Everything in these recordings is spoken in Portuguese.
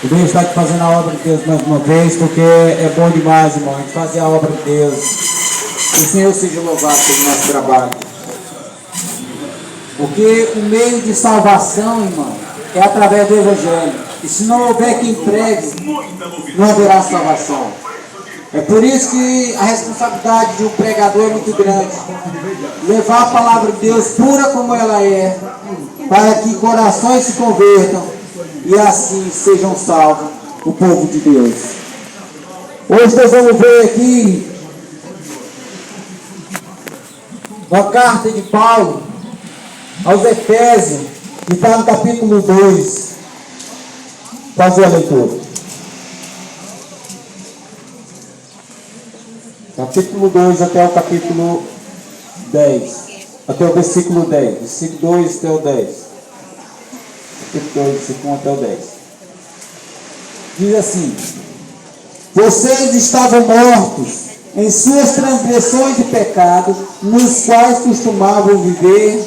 Eu venho estar aqui fazendo a obra de Deus mais uma vez, porque é bom demais, irmão, a gente fazer a obra de Deus. Que o Senhor seja louvado pelo nosso trabalho. Porque o meio de salvação, irmão, é através do Evangelho. E se não houver quem pregue, não haverá salvação. É por isso que a responsabilidade de um pregador é muito grande. Levar a palavra de Deus pura como ela é, para que corações se convertam e assim sejam salvos o povo de Deus. Hoje nós vamos ver aqui uma carta de Paulo aos Efésios, que está no capítulo 2. Fazer a leitura. Capítulo 2 até o capítulo 10. Até o versículo 10. Versículo 2 até o 10. Capítulo 2, versículo 1 até o 10. Diz assim: vocês estavam mortos em suas transgressões e pecados, nos quais costumavam viver,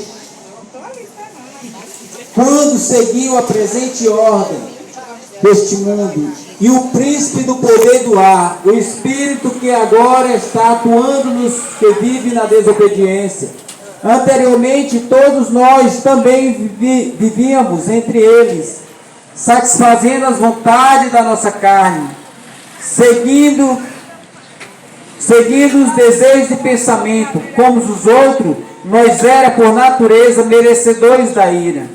quando seguiam a presente ordem deste mundo, e o príncipe do poder do ar, o espírito que agora está atuando nos que vivem na desobediência. Anteriormente, todos nós também vivíamos entre eles, satisfazendo as vontades da nossa carne, seguindo os desejos de pensamento. Como os outros, nós era por natureza merecedores da ira.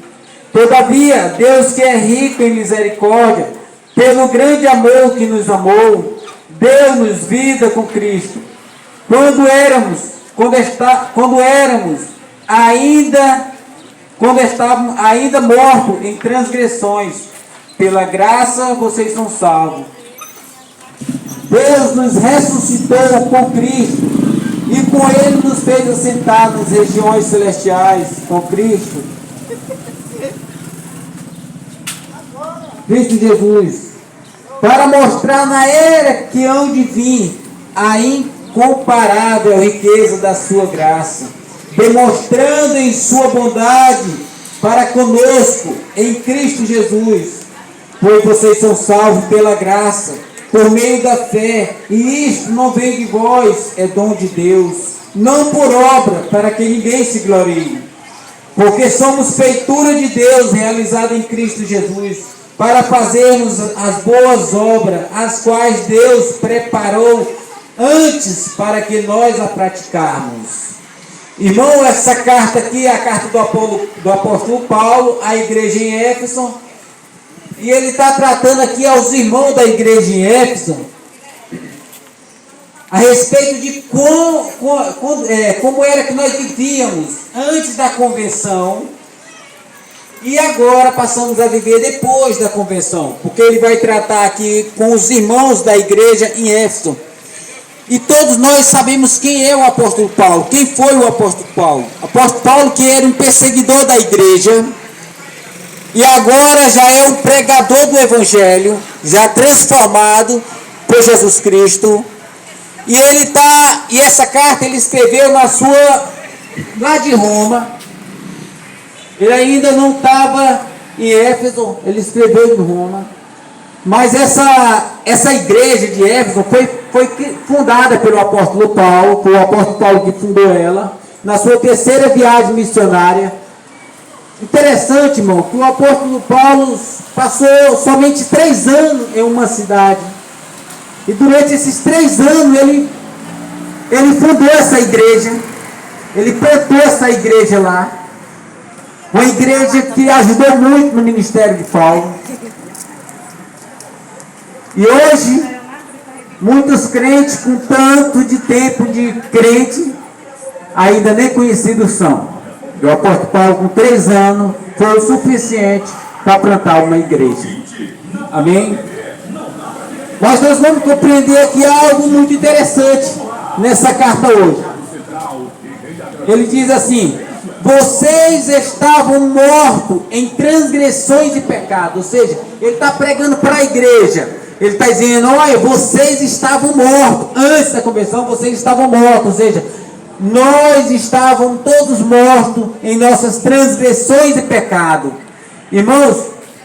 Todavia, Deus, que é rico em misericórdia, pelo grande amor que nos amou, deu-nos vida com Cristo. Quando estávamos ainda mortos em transgressões, pela graça vocês são salvos. Deus nos ressuscitou com Cristo e com Ele nos fez assentar nas regiões celestiais com Cristo. Cristo Jesus, para mostrar na era que hão de vir a incomparável riqueza da sua graça, demonstrando em sua bondade para conosco em Cristo Jesus, pois vocês são salvos pela graça, por meio da fé, e isto não vem de vós, é dom de Deus, não por obra, para que ninguém se glorie, porque somos feitura de Deus, realizada em Cristo Jesus, para fazermos as boas obras, as quais Deus preparou antes para que nós a praticarmos. Irmão, essa carta aqui é a carta do apóstolo Paulo à igreja em Éfeso, e ele está tratando aqui aos irmãos da igreja em Éfeso a respeito de como era que nós vivíamos antes da convenção. E agora passamos a viver depois da convenção, porque ele vai tratar aqui com os irmãos da igreja em Éfeso. E todos nós sabemos quem é o apóstolo Paulo, quem foi o apóstolo Paulo. O apóstolo Paulo, que era um perseguidor da igreja, e agora já é um pregador do evangelho, já transformado por Jesus Cristo. E essa carta ele escreveu lá de Roma. Ele ainda não estava em Éfeso, ele escreveu em Roma. Mas essa igreja de Éfeso foi fundada pelo apóstolo Paulo, foi o apóstolo Paulo que fundou ela, na sua terceira viagem missionária. Interessante, irmão, que o apóstolo Paulo passou somente 3 anos em uma cidade. E durante esses 3 anos ele fundou essa igreja, ele plantou essa igreja lá. Uma igreja que ajudou muito no ministério de Paulo. E hoje, muitos crentes com tanto de tempo de crente, ainda nem conhecidos são. E o apóstolo Paulo, com 3 anos, foi o suficiente para plantar uma igreja. Amém? Mas nós vamos compreender aqui algo muito interessante nessa carta hoje. Ele diz assim: vocês estavam mortos em transgressões e pecado. Ou seja, ele está pregando para a igreja. Ele está dizendo: olha, vocês estavam mortos. Antes da conversão, vocês estavam mortos. Ou seja, nós estávamos todos mortos em nossas transgressões e pecado. Irmãos,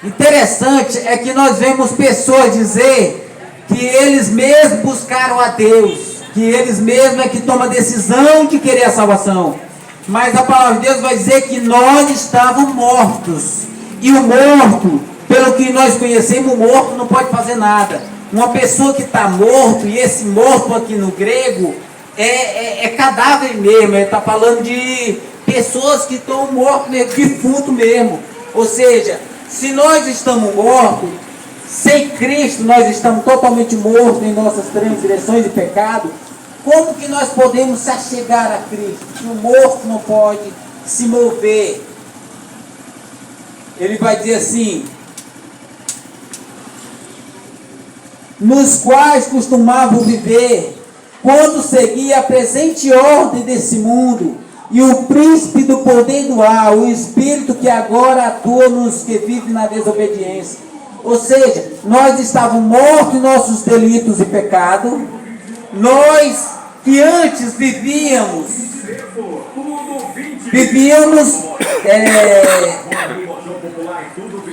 Interessante é que nós vemos pessoas dizer que eles mesmos buscaram a Deus, que eles mesmos é que tomam a decisão de querer a salvação. Mas a palavra de Deus vai dizer que nós estávamos mortos. E o morto, pelo que nós conhecemos, o morto não pode fazer nada. Uma pessoa que está morto, e esse morto aqui no grego é cadáver mesmo. Ele está falando de pessoas que estão mortas mesmo, defunto mesmo. Ou seja, se nós estamos mortos, sem Cristo nós estamos totalmente mortos em nossas transgressões e pecados. Como que nós podemos se achegar a Cristo? Se o morto não pode se mover. Ele vai dizer assim: nos quais costumavam viver, quando seguia a presente ordem desse mundo, e o príncipe do poder do ar, o espírito que agora atua nos que vivem na desobediência. Ou seja, nós estávamos mortos em nossos delitos e pecados. Nós que antes vivíamos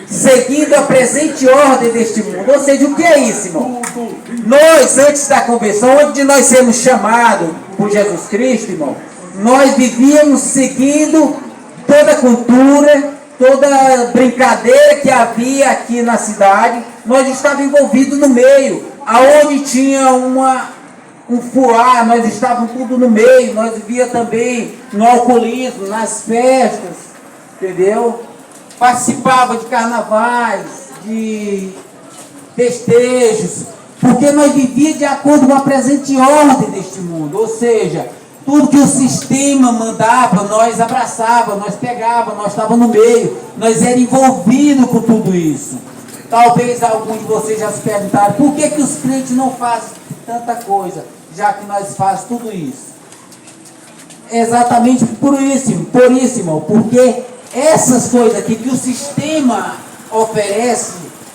seguindo a presente ordem deste mundo. Ou seja, o que é isso, irmão? Nós, antes da conversão, antes de nós sermos chamados por Jesus Cristo, irmão, nós vivíamos seguindo toda a cultura, toda brincadeira que havia aqui na cidade. Nós estávamos envolvidos no meio, aonde tinha um fuar, nós estávamos tudo no meio. Nós vivíamos também no alcoolismo, nas festas, entendeu? Participava de carnavais, de festejos, porque nós vivíamos de acordo com a presente ordem deste mundo. Ou seja, tudo que o sistema mandava, nós abraçávamos, nós pegávamos, nós estávamos no meio, nós éramos envolvidos com tudo isso. Talvez alguns de vocês já se perguntaram, por que os crentes não fazem tanta coisa, já que nós fazemos tudo isso? Exatamente por isso, irmão, porque essas coisas aqui que o sistema oferece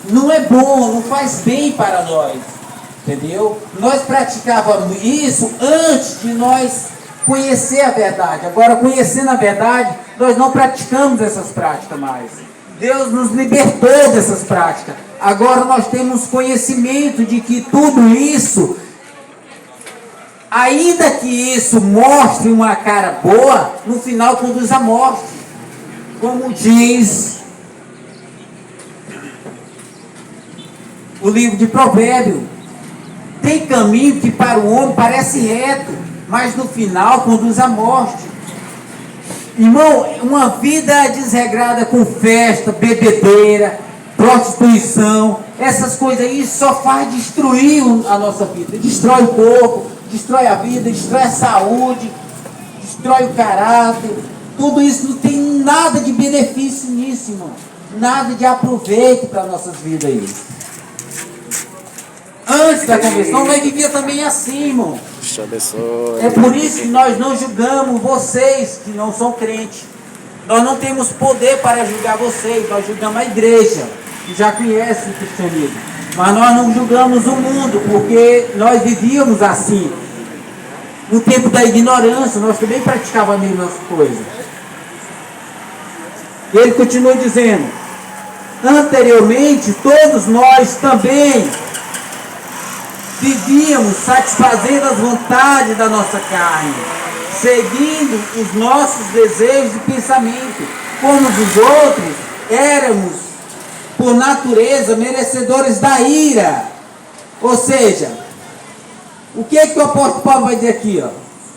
não é bom, não faz bem para nós, entendeu? Nós praticávamos isso antes de nós conhecer a verdade. Agora, conhecendo a verdade, nós não praticamos essas práticas mais. Deus nos libertou dessas práticas. Agora nós temos conhecimento de que tudo isso, ainda que isso mostre uma cara boa, no final conduz à morte. Como diz o livro de Provérbios, tem caminho que para o homem parece reto, mas no final conduz à morte. Irmão, uma vida desregrada com festa, bebedeira, prostituição, essas coisas aí só faz destruir a nossa vida. Destrói o corpo, destrói a vida, destrói a saúde, destrói o caráter. Tudo isso não tem nada de benefício nisso, irmão. Nada de aproveito para nossas vidas aí. Antes da conversão, nós vivíamos também assim, irmão. Te abençoe. É por isso que nós não julgamos vocês que não são crentes. Nós não temos poder para julgar vocês. Nós julgamos a igreja, que já conhece o cristianismo. Mas nós não julgamos o mundo, porque nós vivíamos assim. No tempo da ignorância, nós também praticávamos as mesmas coisas. E ele continua dizendo: anteriormente, todos nós também vivíamos satisfazendo as vontades da nossa carne, seguindo os nossos desejos e pensamentos. Como os outros, éramos, por natureza, merecedores da ira. Ou seja, o que é que o apóstolo Paulo vai dizer aqui, ó,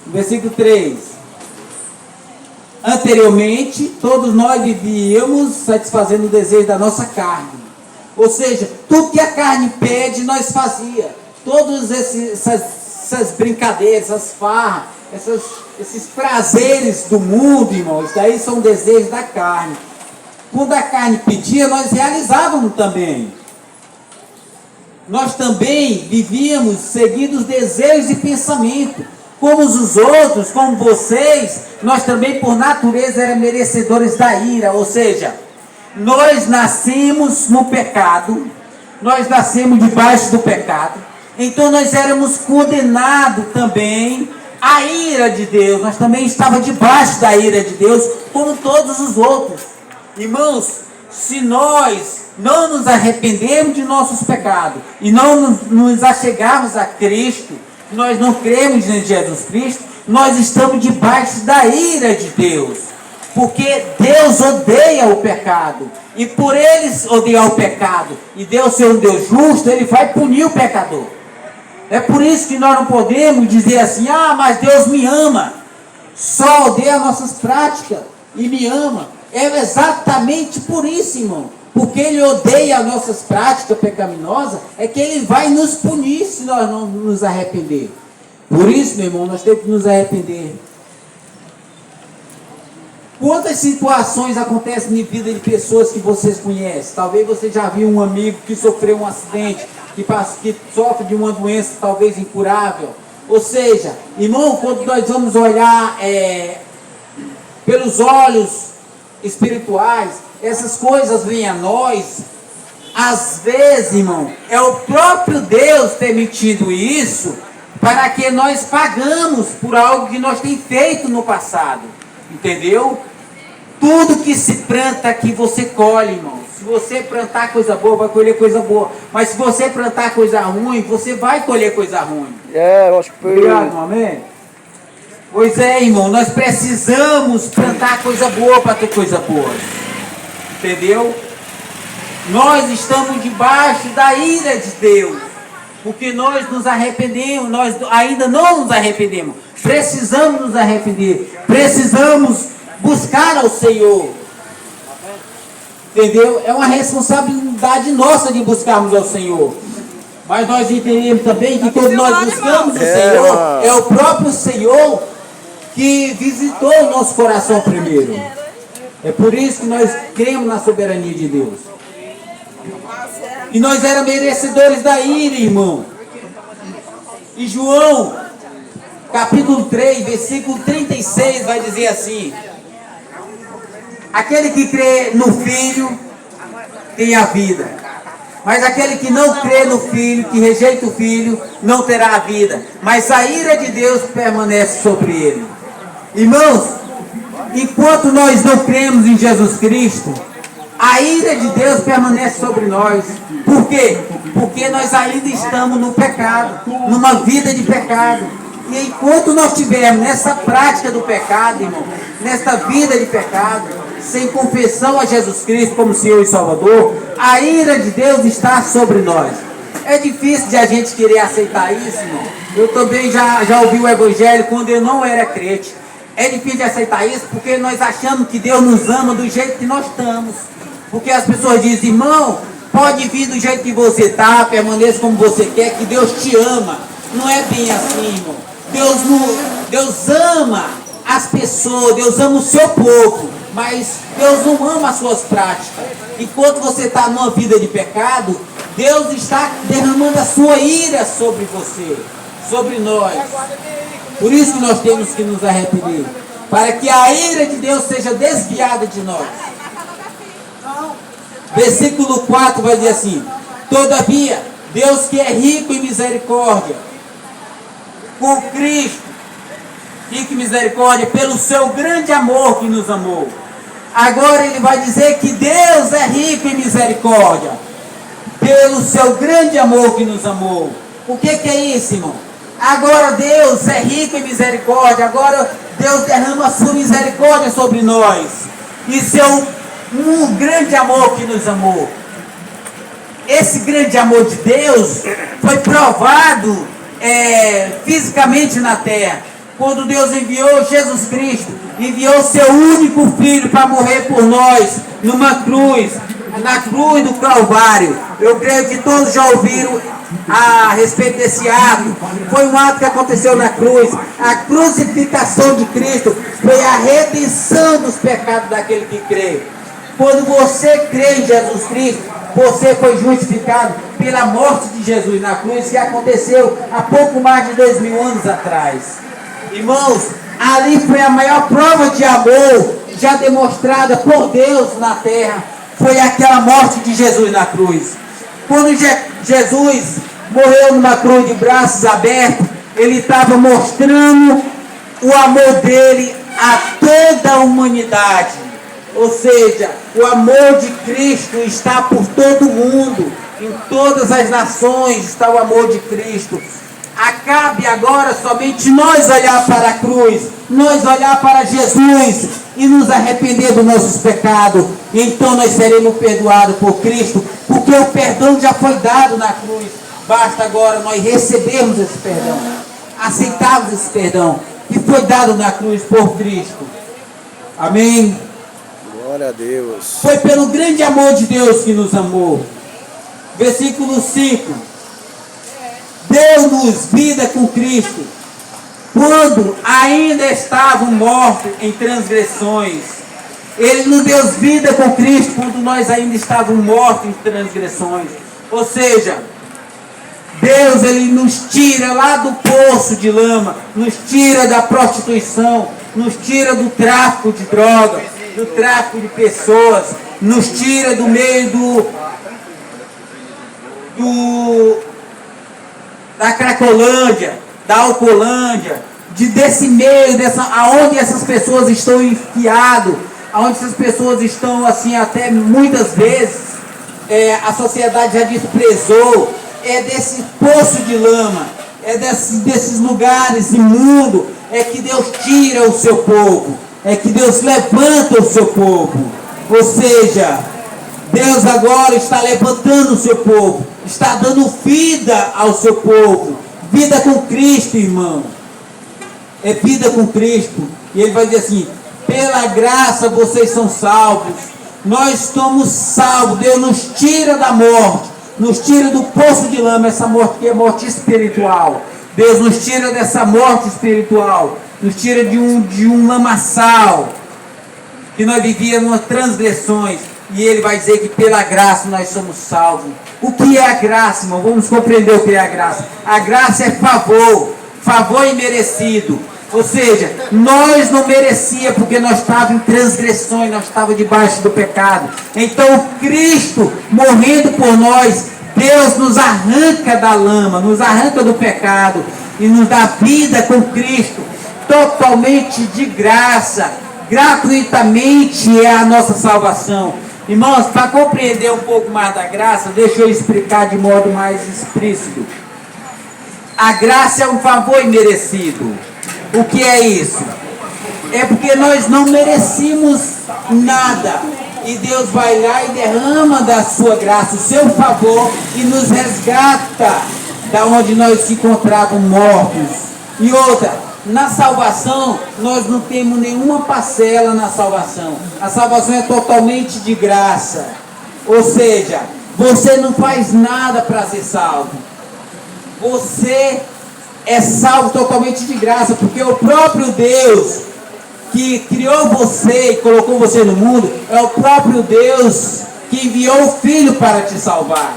no versículo 3? Anteriormente, todos nós vivíamos satisfazendo o desejo da nossa carne. Ou seja, tudo que a carne pede, nós fazia. Todas essas brincadeiras, essas farras, esses prazeres do mundo, irmãos, daí são desejos da carne. Quando a carne pedia, nós realizávamos também. Nós também vivíamos seguindo os desejos e pensamentos. Como os outros, como vocês, nós também por natureza éramos merecedores da ira. Ou seja, nós nascemos no pecado, nós nascemos debaixo do pecado, então nós éramos condenados também à ira de Deus. Nós também estávamos debaixo da ira de Deus, como todos os outros. Irmãos, se nós não nos arrependermos de nossos pecados e não nos achegarmos a Cristo, nós não cremos em Jesus Cristo, nós estamos debaixo da ira de Deus. Porque Deus odeia o pecado. E por eles odiar o pecado, e Deus ser um Deus justo, Ele vai punir o pecador. É por isso que nós não podemos dizer assim, mas Deus me ama. Só odeia nossas práticas e me ama. É exatamente por isso, irmão. Porque Ele odeia as nossas práticas pecaminosas, é que Ele vai nos punir se nós não nos arrepender. Por isso, meu irmão, nós temos que nos arrepender. Quantas situações acontecem na vida de pessoas que vocês conhecem? Talvez você já viu um amigo que sofreu um acidente, que sofre de uma doença talvez incurável. Ou seja, irmão, quando nós vamos olhar pelos olhos espirituais, essas coisas vêm a nós. Às vezes, irmão, é o próprio Deus permitindo isso para que nós pagamos por algo que nós temos feito no passado. Entendeu? Tudo que se planta que você colhe, irmão. Se você plantar coisa boa, vai colher coisa boa. Mas se você plantar coisa ruim, você vai colher coisa ruim. Eu acho que obrigado, irmão, amém? Pois é, irmão, nós precisamos plantar coisa boa para ter coisa boa. Entendeu? Nós estamos debaixo da ira de Deus. Porque nós nos arrependemos, nós ainda não nos arrependemos. Precisamos nos arrepender. Precisamos buscar ao Senhor. Entendeu? É uma responsabilidade nossa de buscarmos ao Senhor. Mas nós entendemos também que quando nós buscamos o Senhor, é o próprio Senhor que visitou o nosso coração primeiro. É por isso que nós cremos na soberania de Deus. E nós éramos merecedores da ira, irmão. E João, capítulo 3, versículo 36, vai dizer assim: aquele que crê no Filho tem a vida, mas aquele que não crê no Filho, que rejeita o Filho, não terá a vida, mas a ira de Deus permanece sobre ele. Irmãos, enquanto nós não cremos em Jesus Cristo, a ira de Deus permanece sobre nós. Por quê? Porque nós ainda estamos no pecado, numa vida de pecado. E enquanto nós estivermos nessa prática do pecado, irmão, nessa vida de pecado, sem confessão a Jesus Cristo como Senhor e Salvador, a ira de Deus está sobre nós. É difícil de a gente querer aceitar isso, irmão. Eu também já ouvi o Evangelho quando eu não era crente. É difícil de aceitar isso porque nós achamos que Deus nos ama do jeito que nós estamos. Porque as pessoas dizem, irmão, pode vir do jeito que você está, permaneça como você quer, que Deus te ama. Não é bem assim, irmão. Deus ama as pessoas, Deus ama o seu povo, mas Deus não ama as suas práticas. Enquanto você está numa vida de pecado, Deus está derramando a sua ira sobre você, sobre nós. Por isso que nós temos que nos arrepender, para que a ira de Deus seja desviada de nós. Versículo 4 vai dizer assim: todavia, Deus que é rico em misericórdia, com Cristo, rico em misericórdia, pelo seu grande amor que nos amou. Agora ele vai dizer que Deus é rico em misericórdia, pelo seu grande amor que nos amou. O que é isso, irmão? Agora Deus é rico em misericórdia, agora Deus derrama a sua misericórdia sobre nós. E seu um grande amor que nos amou. Esse grande amor de Deus foi provado fisicamente na terra, quando Deus enviou Jesus Cristo, enviou seu único Filho para morrer por nós, numa cruz, na cruz do Calvário. Eu creio que todos já ouviram a respeito desse ato. Foi um ato que aconteceu na cruz. A crucificação de Cristo foi a redenção dos pecados daquele que crê. Quando você crê em Jesus Cristo, você foi justificado pela morte de Jesus na cruz, que aconteceu há pouco mais de 2000 anos atrás. Irmãos, ali foi a maior prova de amor já demonstrada por Deus na terra. Foi aquela morte de Jesus na cruz. Quando Jesus morreu numa cruz de braços abertos, ele estava mostrando o amor dele a toda a humanidade. Ou seja, O amor de Cristo está por todo mundo. Em todas as nações está o amor de Cristo. Cabe agora somente nós olhar para a cruz, nós olhar para Jesus e nos arrepender dos nossos pecados. Então nós seremos perdoados por Cristo, porque o perdão já foi dado na cruz. Basta agora nós recebermos esse perdão, aceitarmos esse perdão que foi dado na cruz por Cristo. Amém? Glória a Deus. Foi pelo grande amor de Deus que nos amou. Versículo 5. Deu-nos vida com Cristo, quando ainda estavam mortos em transgressões. Ele nos deu vida com Cristo, quando nós ainda estávamos mortos em transgressões. Ou seja, Deus, Ele nos tira lá do poço de lama, nos tira da prostituição, nos tira do tráfico de drogas, do tráfico de pessoas, nos tira do meio da Cracolândia, da Alcolândia, desse meio, aonde essas pessoas estão enfiadas, aonde essas pessoas estão assim, até muitas vezes, a sociedade já desprezou, desse poço de lama, desses lugares imundos, que Deus tira o seu povo, que Deus levanta o seu povo. Ou seja, Deus agora está levantando o seu povo, está dando vida ao seu povo, vida com Cristo, irmão, vida com Cristo. E ele vai dizer assim: pela graça vocês são salvos, nós somos salvos. Deus nos tira da morte, nos tira do poço de lama, essa morte que é morte espiritual. Deus nos tira dessa morte espiritual, nos tira de um lamaçal, que nós vivíamos nas transgressões. E ele vai dizer que pela graça nós somos salvos. O que é a graça, irmão? Vamos compreender o que é a graça. A graça é favor imerecido. Ou seja, nós não merecíamos, porque nós estávamos em transgressões, nós estávamos debaixo do pecado. Então Cristo morrendo por nós, Deus nos arranca da lama, nos arranca do pecado e nos dá vida com Cristo, totalmente de graça, gratuitamente é a nossa salvação. Irmãos, para compreender um pouco mais da graça, deixa eu explicar de modo mais explícito. A graça é um favor imerecido. O que é isso? É porque nós não merecemos nada. E Deus vai lá e derrama da sua graça, o seu favor, e nos resgata da onde nós se encontrávamos mortos. E outra, na salvação, nós não temos nenhuma parcela na salvação. A salvação é totalmente de graça. Ou seja, você não faz nada para ser salvo. Você é salvo totalmente de graça, porque o próprio Deus que criou você e colocou você no mundo, é o próprio Deus que enviou o Filho para te salvar.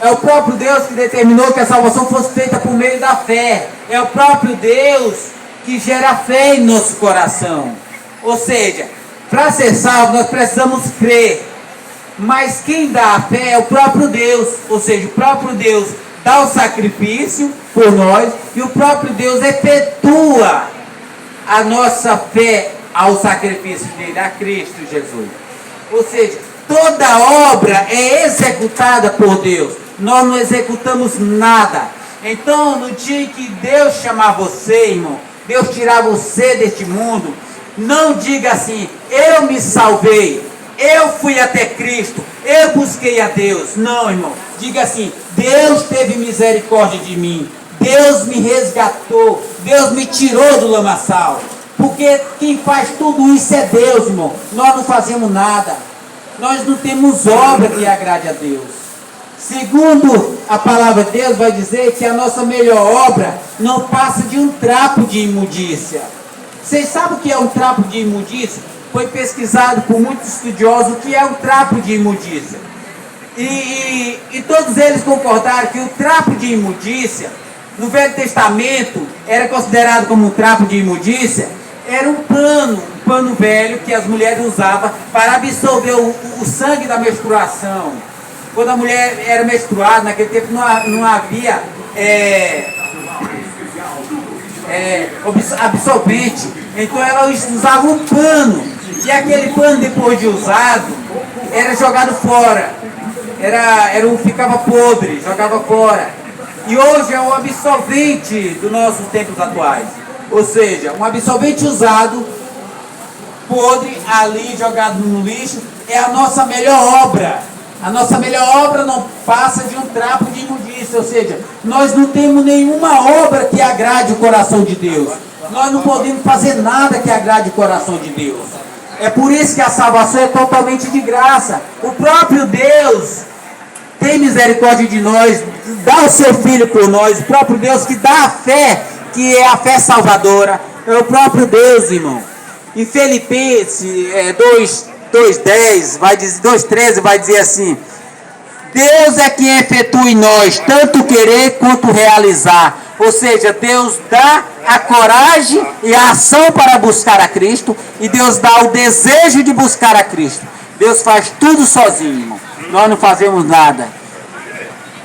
É o próprio Deus que determinou que a salvação fosse feita por meio da fé. É o próprio Deus que gera fé em nosso coração. Ou seja, para ser salvo nós precisamos crer. Mas quem dá a fé é o próprio Deus. Ou seja, o próprio Deus dá o sacrifício por nós e o próprio Deus efetua a nossa fé ao sacrifício dele, a Cristo Jesus. Ou seja, toda obra é executada por Deus. Nós não executamos nada. Então, no dia em que Deus chamar você, irmão, Deus tirar você deste mundo, não diga assim: eu me salvei, eu fui até Cristo, eu busquei a Deus. Não, irmão. Diga assim: Deus teve misericórdia de mim, Deus me resgatou, Deus me tirou do lamaçal. Porque quem faz tudo isso é Deus, irmão. Nós não fazemos nada. Nós não temos obra que agrade a Deus. Segundo a palavra de Deus, vai dizer que a nossa melhor obra não passa de um trapo de imundícia. Vocês sabem o que é um trapo de imundícia? Foi pesquisado por muitos estudiosos o que é um trapo de imundícia. E todos eles concordaram que o trapo de imundícia, no Velho Testamento, era considerado como um trapo de imundícia. Era um pano velho que as mulheres usavam para absorver o sangue da menstruação. Quando a mulher era menstruada, naquele tempo não havia absorvente. Então ela usava um pano E aquele pano, depois de usado, era jogado fora. Ficava podre, jogava fora. E hoje é o absorvente dos nossos tempos atuais. Ou seja, um absorvente usado, podre, ali jogado no lixo, é a nossa melhor obra. A nossa melhor obra não passa de um trapo de imundícia. Ou seja, nós não temos nenhuma obra que agrade o coração de Deus. Nós não podemos fazer nada que agrade o coração de Deus. É por isso que a salvação é totalmente de graça. O próprio Deus tem misericórdia de nós, dá o seu Filho por nós. O próprio Deus que dá a fé, que é a fé salvadora. É o próprio Deus, irmão. Em Filipenses 2:10, 2:13 vai dizer assim: Deus é quem efetua em nós tanto querer quanto realizar. Ou seja, Deus dá a coragem e a ação para buscar a Cristo, e Deus dá o desejo de buscar a Cristo. Deus faz tudo sozinho, irmão. Nós não fazemos nada.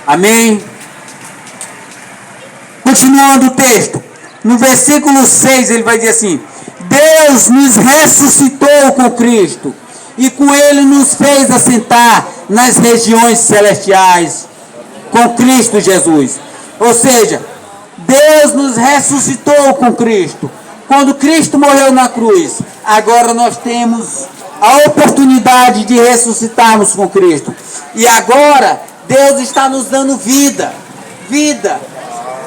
Amém? Continuando o texto, no versículo 6 ele vai dizer assim: Deus nos ressuscitou com Cristo e com Ele nos fez assentar nas regiões celestiais com Cristo Jesus. Ou seja, Deus nos ressuscitou com Cristo. Quando Cristo morreu na cruz, agora nós temos a oportunidade de ressuscitarmos com Cristo. E agora Deus está nos dando vida,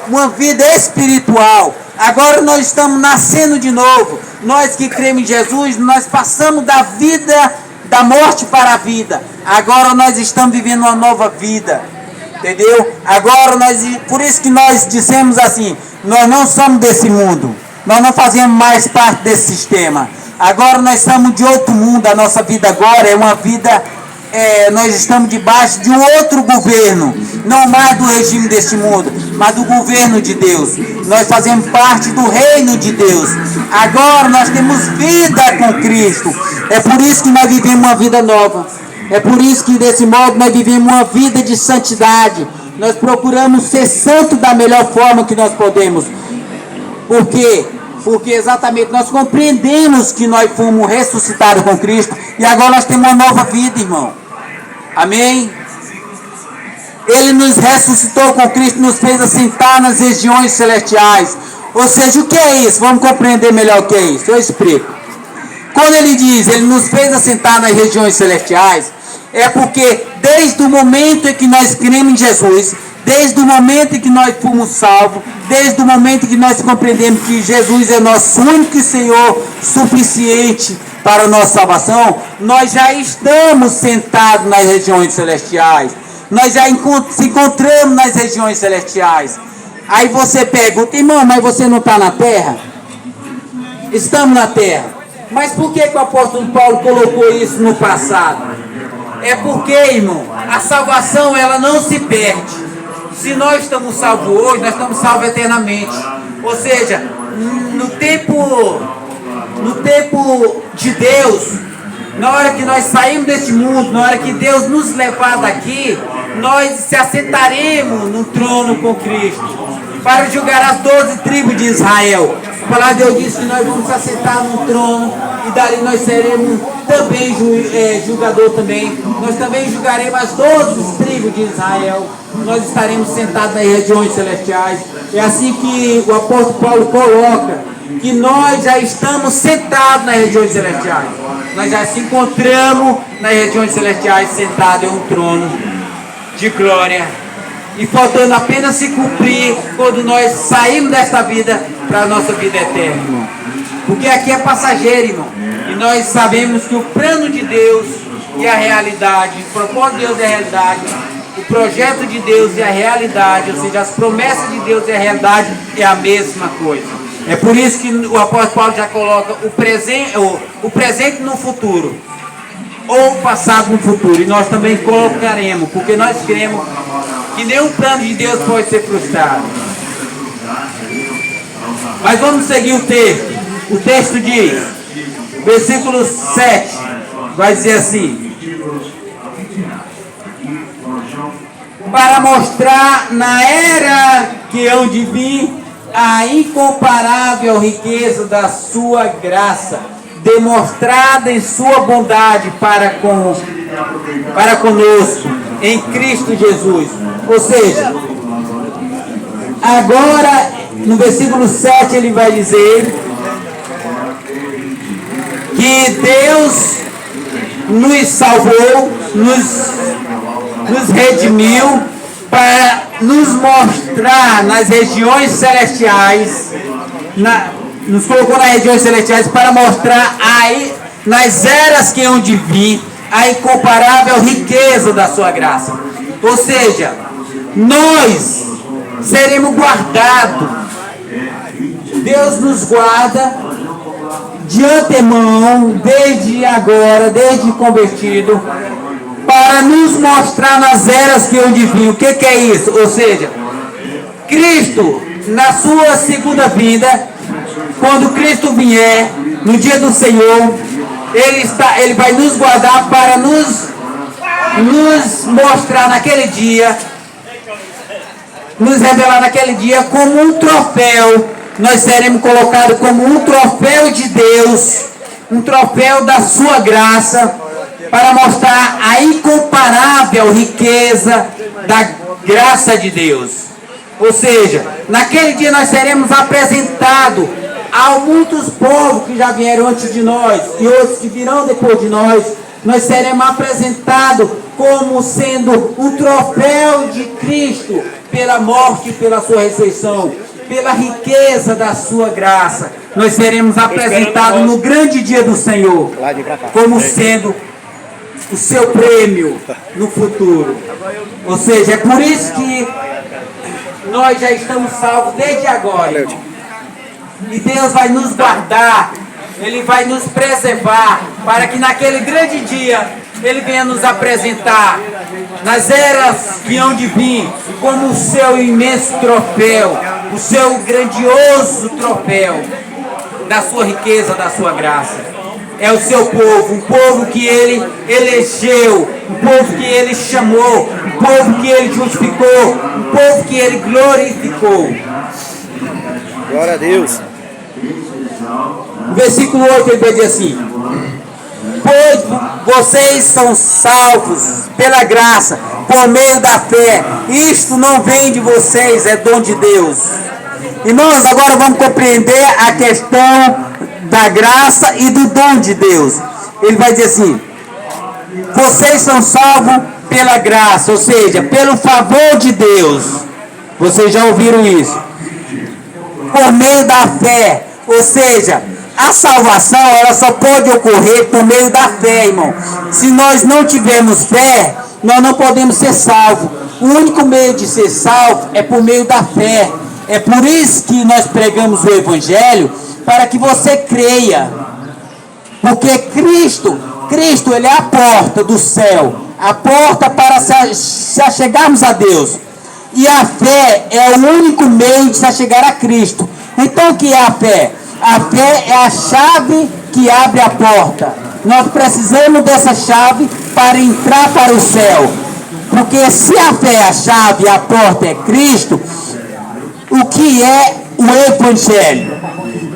uma vida espiritual. Agora nós estamos nascendo de novo. Nós que cremos em Jesus, nós passamos da vida, da morte para a vida. Agora nós estamos vivendo uma nova vida. Entendeu? Agora por isso que nós dissemos assim: nós não somos desse mundo. Nós não fazemos mais parte desse sistema. Agora nós somos de outro mundo. A nossa vida agora é uma vida... nós estamos debaixo de um outro governo, não mais do regime deste mundo, mas do governo de Deus. Nós fazemos parte do reino de Deus. Agora nós temos vida com Cristo. É por isso que nós vivemos uma vida nova. É por isso que desse modo nós vivemos uma vida de santidade. Nós procuramos ser santo da melhor forma que nós podemos. Por quê? Porque exatamente nós compreendemos que nós fomos ressuscitados com Cristo e agora nós temos uma nova vida, irmão. Amém? Ele nos ressuscitou com Cristo, nos fez assentar nas regiões celestiais. Ou seja, o que é isso? Vamos compreender melhor o que é isso. Eu explico. Quando ele diz, ele nos fez assentar nas regiões celestiais, é porque desde o momento em que nós cremos em Jesus, desde o momento em que nós fomos salvos, desde o momento em que nós compreendemos que Jesus é nosso único Senhor suficiente para a nossa salvação, nós já estamos sentados nas regiões celestiais. Nós já se encontramos nas regiões celestiais. Aí você pergunta: irmão, mas você não está na terra? Estamos na terra. Mas por que o apóstolo Paulo colocou isso no passado? É porque, irmão, a salvação ela não se perde. Se nós estamos salvos hoje, nós estamos salvos eternamente. Ou seja, no tempo de Deus, na hora que nós saímos deste mundo, na hora que Deus nos levar daqui, nós se assentaremos no trono com Cristo para julgar as 12 tribos de Israel. A palavra de Deus diz que nós vamos se assentar no trono e dali nós seremos também julgador também. Nós também julgaremos as 12 tribos de Israel. Nós estaremos sentados nas regiões celestiais. É assim que o apóstolo Paulo coloca que nós já estamos sentados nas regiões celestiais. Nós já se encontramos nas regiões celestiais, sentados em um trono de glória. E faltando apenas se cumprir quando nós saímos desta vida para a nossa vida eterna, irmão. Porque aqui é passageiro, irmão. E nós sabemos que o plano de Deus e a realidade, o propósito de Deus é a realidade, o projeto de Deus é a realidade, ou seja, as promessas de Deus e a realidade é a mesma coisa. É por isso que o apóstolo Paulo já coloca o presente no futuro, ou o passado no futuro. E nós também colocaremos, porque nós cremos que nenhum plano de Deus pode ser frustrado. Mas vamos seguir o texto. O texto diz, versículo 7, vai dizer assim: para mostrar na era que hão de vir a incomparável riqueza da sua graça demonstrada em sua bondade para conosco, em Cristo Jesus. Ou seja, agora, no versículo 7, ele vai dizer que Deus nos salvou, nos redimiu para nos mostrar nas regiões celestiais, nos colocou nas regiões celestiais para mostrar aí, nas eras que hão de vir, a incomparável riqueza da sua graça. Ou seja, nós seremos guardados. Deus nos guarda de antemão, desde agora, desde convertido, para nos mostrar nas eras que hão de vir. O que é isso? Ou seja, Cristo, na sua segunda vinda, quando Cristo vier, no dia do Senhor, Ele vai nos guardar para nos mostrar naquele dia, nos revelar naquele dia como um troféu. Nós seremos colocados como um troféu de Deus, um troféu da sua graça, para mostrar a incomparável riqueza da graça de Deus. Ou seja, naquele dia nós seremos apresentados a muitos povos que já vieram antes de nós e outros que virão depois de nós. Nós seremos apresentados como sendo um troféu de Cristo pela morte e pela sua ressurreição, pela riqueza da sua graça. Nós seremos apresentados no grande dia do Senhor como sendo o seu prêmio no futuro. Ou seja, é por isso que nós já estamos salvos desde agora. E Deus vai nos guardar, Ele vai nos preservar, para que naquele grande dia Ele venha nos apresentar nas eras que hão de vir, como o seu imenso troféu, o seu grandioso troféu da sua riqueza, da sua graça. É o seu povo, um povo que Ele elegeu, um povo que Ele chamou, um povo que Ele justificou, um povo que Ele glorificou. Glória a Deus. No versículo 8 ele vai dizer assim: pois vocês são salvos pela graça, por meio da fé. Isto não vem de vocês, é dom de Deus. Irmãos, agora vamos compreender a questão da graça e do dom de Deus. Ele vai dizer assim: vocês são salvos pela graça, ou seja, pelo favor de Deus. Vocês já ouviram isso? Por meio da fé, ou seja, a salvação ela só pode ocorrer por meio da fé, irmão. Se nós não tivermos fé, nós não podemos ser salvos. O único meio de ser salvo é por meio da fé. É por isso que nós pregamos o Evangelho, para que você creia. Porque Cristo ele é a porta do céu, a porta para se achegarmos a Deus. E a fé é o único meio de se chegar a Cristo. Então o que é a fé? A fé é a chave que abre a porta. Nós precisamos dessa chave para entrar para o céu. Porque se a fé é a chave e a porta é Cristo, o que é o Evangelho?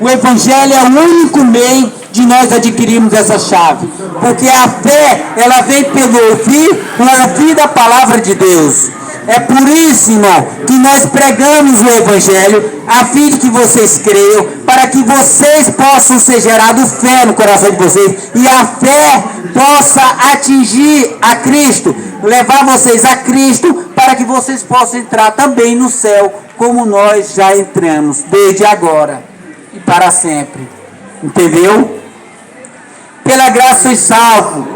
O Evangelho é o único meio de nós adquirirmos essa chave. Porque a fé, ela vem pelo ouvir da palavra de Deus. É por isso, irmão, que nós pregamos o Evangelho, a fim de que vocês creiam, para que vocês possam ser gerados fé no coração de vocês, e a fé possa atingir a Cristo, levar vocês a Cristo, para que vocês possam entrar também no céu, como nós já entramos, desde agora e para sempre. Entendeu? Pela graça sois salvos,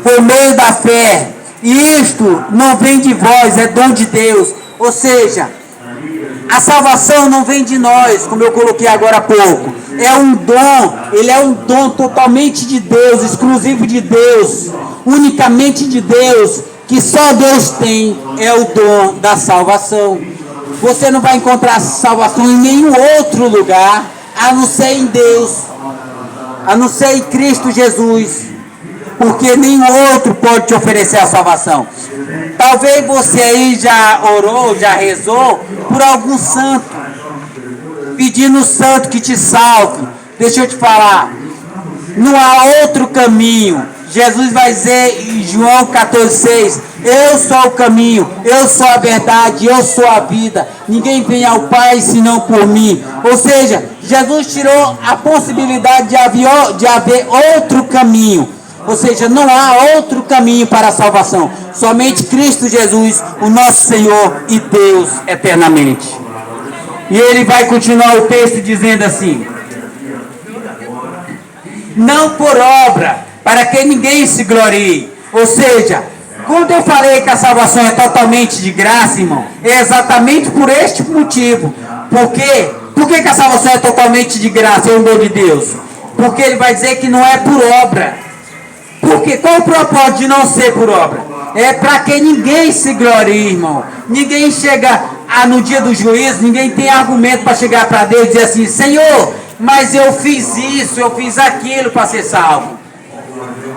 por meio da fé. E isto não vem de vós, é dom de Deus. Ou seja, a salvação não vem de nós, como eu coloquei agora há pouco. É um dom, ele é um dom totalmente de Deus, exclusivo de Deus, unicamente de Deus, que só Deus tem, é o dom da salvação. Você não vai encontrar salvação em nenhum outro lugar, a não ser em Deus, a não ser em Cristo Jesus. Porque nenhum outro pode te oferecer a salvação. Talvez você aí já orou, já rezou por algum santo. pedindo o santo que te salve. Deixa eu te falar, não há outro caminho. Jesus vai dizer em João 14,6: eu sou o caminho, eu sou a verdade, eu sou a vida. Ninguém vem ao Pai senão por mim. Ou seja, Jesus tirou a possibilidade de haver outro caminho. Ou seja, não há outro caminho para a salvação. Somente Cristo Jesus, o nosso Senhor e Deus eternamente. E ele vai continuar o texto dizendo assim: não por obra, para que ninguém se glorie. Ou seja, quando eu falei que a salvação é totalmente de graça, irmão, é exatamente por este motivo. Por quê? Por que a salvação é totalmente de graça, é o dom de Deus? Porque ele vai dizer que não é por obra. Porque qual o propósito de não ser por obra? É para que ninguém se glorie, irmão. Ninguém chega no dia do juízo, ninguém tem argumento para chegar para Deus e dizer assim: Senhor, mas eu fiz isso, eu fiz aquilo para ser salvo.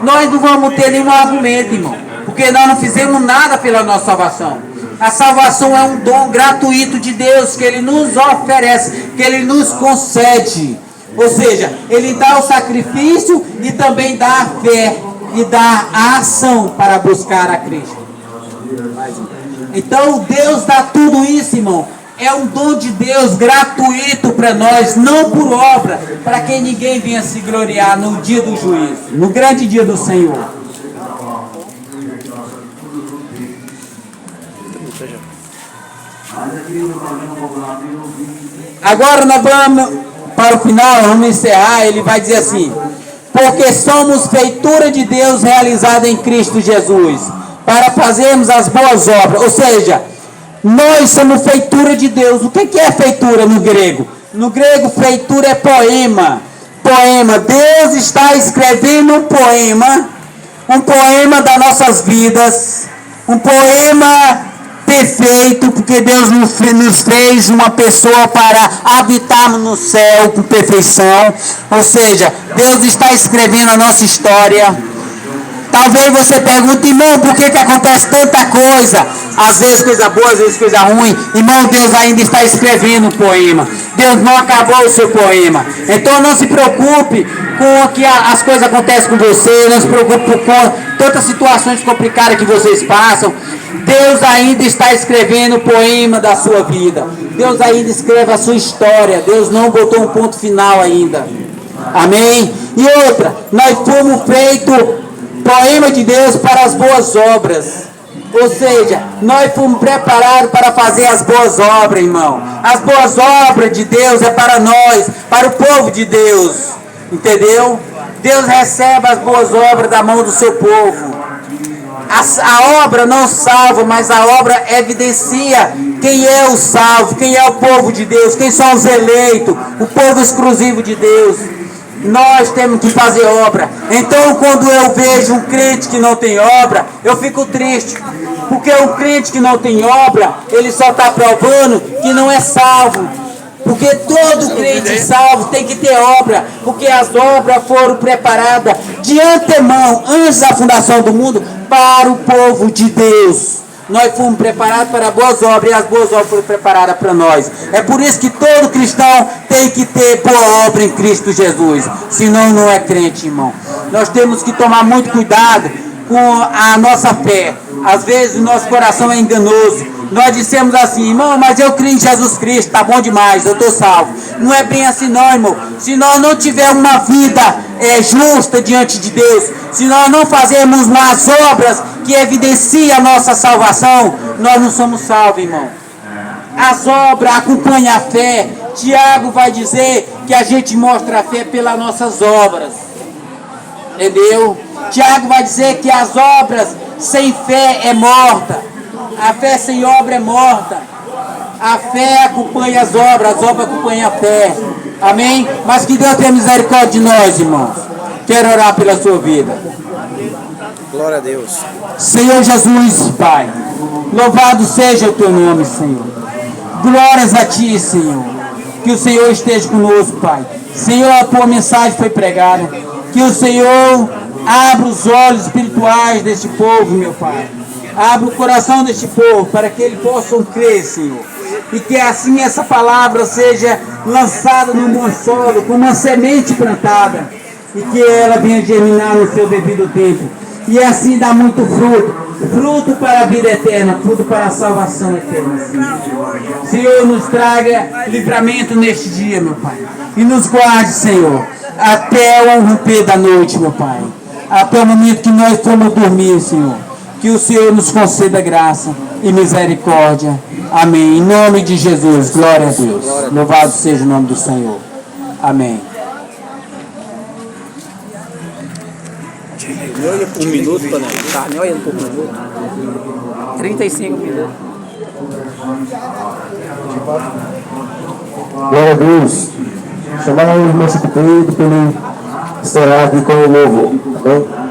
Nós não vamos ter nenhum argumento, irmão, porque nós não fizemos nada pela nossa salvação. A salvação é um dom gratuito de Deus que Ele nos oferece, que Ele nos concede. Ou seja, Ele dá o sacrifício e também dá a fé e dá a ação para buscar a Cristo. Então Deus dá tudo isso, irmão. É um dom de Deus gratuito para nós, não por obra, para que ninguém venha se gloriar no dia do juízo, no grande dia do Senhor. Agora nós vamos para o final, vamos encerrar. Ele vai dizer assim: porque somos feitura de Deus realizada em Cristo Jesus, para fazermos as boas obras. Ou seja, nós somos feitura de Deus. O que é feitura no grego? No grego, feitura é poema. Poema. Deus está escrevendo um poema das nossas vidas, um poema perfeito, porque Deus nos fez uma pessoa para habitarmos no céu com perfeição. Ou seja, Deus está escrevendo a nossa história. Talvez você pergunte: irmão, por que acontece tanta coisa? Às vezes coisa boa, às vezes coisa ruim. Irmão, Deus ainda está escrevendo um poema. Deus não acabou o seu poema. Então não se preocupe com o que as coisas acontecem com você. Não se preocupe com tantas situações complicadas que vocês passam. Deus ainda está escrevendo o poema da sua vida. Deus ainda escreve a sua história. Deus não botou um ponto final ainda. Amém? E outra, nós fomos feitos poema de Deus para as boas obras. Ou seja, nós fomos preparados para fazer as boas obras, irmão. As boas obras de Deus é para nós, para o povo de Deus. Entendeu? Deus recebe as boas obras da mão do seu povo. A obra não salva, mas a obra evidencia quem é o salvo, quem é o povo de Deus, quem são os eleitos, o povo exclusivo de Deus. Nós temos que fazer obra. Então, quando eu vejo um crente que não tem obra, eu fico triste. Porque um crente que não tem obra, ele só está provando que não é salvo. Porque todo crente salvo tem que ter obra. Porque as obras foram preparadas de antemão, antes da fundação do mundo, para o povo de Deus. Nós fomos preparados para boas obras e as boas obras foram preparadas para nós. É por isso que todo cristão tem que ter boa obra em Cristo Jesus. Senão não é crente, irmão. Nós temos que tomar muito cuidado com a nossa fé. Às vezes o nosso coração é enganoso. Nós dissemos assim: irmão, mas eu creio em Jesus Cristo, tá bom demais, eu estou salvo. Não é bem assim não, irmão. Se nós não tivermos uma vida justa diante de Deus, se nós não fazermos umas obras que evidenciam a nossa salvação, nós não somos salvos, irmão. As obras acompanham a fé. Tiago vai dizer que a gente mostra a fé pelas nossas obras. Entendeu? Tiago vai dizer que as obras sem fé é morta. A fé sem obra é morta. A fé acompanha as obras acompanham a fé. Amém? Mas que Deus tenha misericórdia de nós, irmãos. Quero orar pela sua vida. Glória a Deus. Senhor Jesus, Pai, louvado seja o teu nome, Senhor. Glórias a ti, Senhor. Que o Senhor esteja conosco, Pai. Senhor, a tua mensagem foi pregada. Que o Senhor abra os olhos espirituais deste povo, meu Pai. Abra o coração deste povo para que eles possam crer, Senhor. E que assim essa palavra seja lançada no bom solo, como uma semente plantada. E que ela venha germinar no seu devido tempo. E assim dar muito fruto. Fruto para a vida eterna, fruto para a salvação eterna. Senhor, nos traga livramento neste dia, meu Pai. E nos guarde, Senhor, até o romper da noite, meu Pai. Até o momento que nós formos dormir, Senhor. Que o Senhor nos conceda graça e misericórdia. Amém. Em nome de Jesus, glória a Deus. Louvado seja o nome do Senhor. Amém. Um minuto, Panela. Tá, nem olhando por um minuto. 35 minutos. Glória a Deus. Chamar o irmão Chico Pedro para ele estourar aqui com o louvor, tá bem?